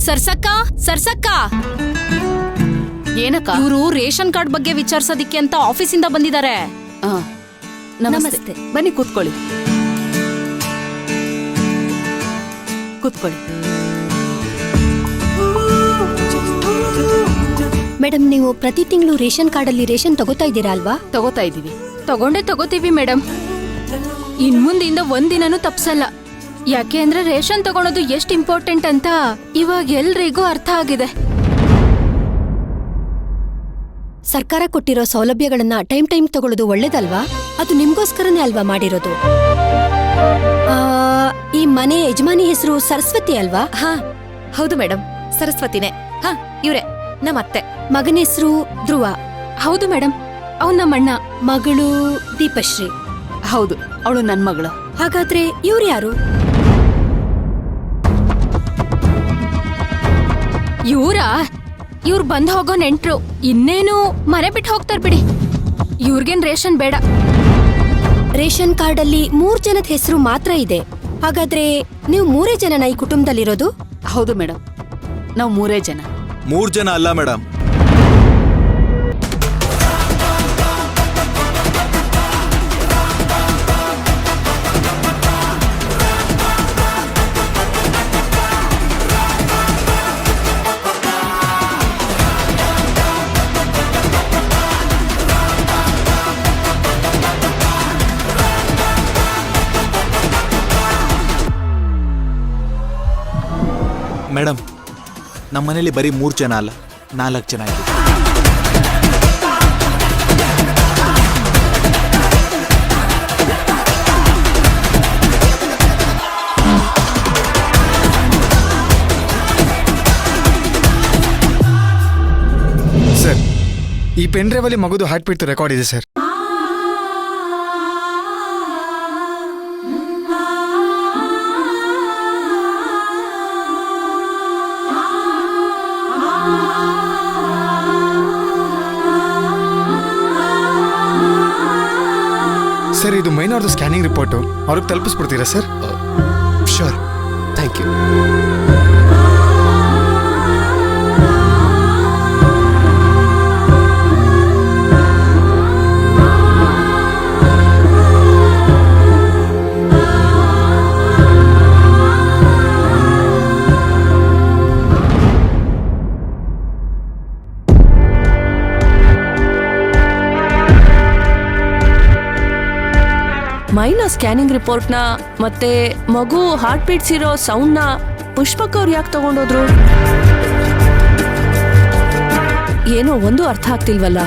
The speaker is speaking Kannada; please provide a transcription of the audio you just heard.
ಸರ್ಸಕ್ಕ ಏನಕ್ಕ? ಇವರು ರೇಷನ್ ಕಾರ್ಡ್ ಬಗ್ಗೆ ವಿಚಾರಿಸೋದಿಕ್ಕೆ ಅಂತ ಆಫೀಸಿಂದ ಬಂದಿದ್ದಾರೆ. ನಮಸ್ತೆ. ಬನ್ನಿ ಕೂತ್ಕೊಳ್ಳಿ. ಮೇಡಮ್, ನೀವು ಪ್ರತಿ ತಿಂಗಳು ರೇಷನ್ ಕಾರ್ಡಲ್ಲಿ ರೇಷನ್ ತಗೋತಾ ಇದ್ದೀರಾ ಅಲ್ವಾ? ತಗೋತಾ ಇದೀವಿ. ತಗೋತೀವಿ ಮೇಡಮ್. ಇನ್ ಮುಂದಿಂದ ಒಂದಿನನೂ ತಪ್ಸಲ್ಲ. ಯಾಕೆ ಅಂದ್ರೆ ರೇಷನ್ ತಗೊಳೋದು ಎಷ್ಟು ಇಂಪಾರ್ಟೆಂಟ್ ಅಂತ ಇವಾಗ ಎಲ್ರಿಗೂ ಅರ್ಥ ಆಗಿದೆ. ಸರ್ಕಾರ ಕೊಟ್ಟಿರೋ ಸೌಲಭ್ಯಗಳನ್ನ ಟೈಮ್ ತಗೊಳ್ಳೋದು ಒಳ್ಳೇದಲ್ವಾ? ಅದು ನಿಮ್ಗೋಸ್ಕರನೇ ಅಲ್ವಾ ಮಾಡಿರೋದು? ಈ ಮನೆ ಯಜಮಾನಿ ಹೆಸರು ಸರಸ್ವತಿ ಅಲ್ವಾ? ಹಾ ಹೌದು ಮೇಡಮ್, ಸರಸ್ವತಿನೇ. ಹಾ, ಇವ್ರೆ ನಮ್ಮ ಅತ್ತೆ. ಮಗನ ಹೆಸರು ಧ್ರುವ. ಹೌದು ಮೇಡಮ್, ಅವ್ನ ನಮ್ಮಣ್ಣ. ಮಗಳು ದೀಪಶ್ರೀ. ಹೌದು, ಅವಳು ನನ್ ಮಗಳು. ಹಾಗಾದ್ರೆ ಇವ್ರು ಯಾರು? ಇವ್ರು ಬಂದ್ ಹೋಗೋ ನೆಂಟ್ರು. ಇನ್ನೇನು ಮನೆ ಬಿಟ್ಟು ಹೋಗ್ತಾರ ಬಿಡಿ. ಇವ್ರಿಗೇನ್ ರೇಷನ್ ಬೇಡ. ರೇಷನ್ ಕಾರ್ಡ್ ಅಲ್ಲಿ 3 ಜನದ ಹೆಸರು ಮಾತ್ರ ಇದೆ. ಹಾಗಾದ್ರೆ ನೀವು 3 ಜನನ ಈ ಕುಟುಂಬದಲ್ಲಿರೋದು? ಹೌದು ಮೇಡಮ್, ನಾವು 3 ಜನ. 3 ಜನ ಅಲ್ಲ ಮೇಡಮ್. ಮೇಡಮ್, ನಮ್ಮ ಮನೇಲಿ ಬರೀ 3 ಜನ ಅಲ್ಲ, 4 ಜನ ಇದ್ದೀವಿ. ಸರ್, ಈ ಪೆನ್ ಡ್ರೈವ್ ಅಲ್ಲಿ ಮಗುದು ಹಾರ್ಟ್ ಬೀಟ್ ರೆಕಾರ್ಡ್ ಇದೆ ಸರ್. ಸರ್, ಇದು ಮೈನವ್ರದ್ದು ಸ್ಕ್ಯಾನಿಂಗ್ ರಿಪೋರ್ಟು. ಅವ್ರಿಗೆ ತಲುಪಿಸ್ಬಿಡ್ತೀರಾ ಸರ್? Sure, thank you. ಮೈನ ಸ್ಕ್ಯಾನಿಂಗ್ ರಿಪೋರ್ಟ್ನ ಮತ್ತೆ ಮಗು ಹಾರ್ಟ್ ಬೀಟ್ಸ್ ಇರೋ ಸೌಂಡ್ನ ಪುಷ್ಪಕ್ ಅವ್ರು ಯಾಕೆ ತಗೊಂಡೋದ್ರು? ಏನೋ ಒಂದು ಅರ್ಥ ಆಗ್ತಿಲ್ವಲ್ಲ.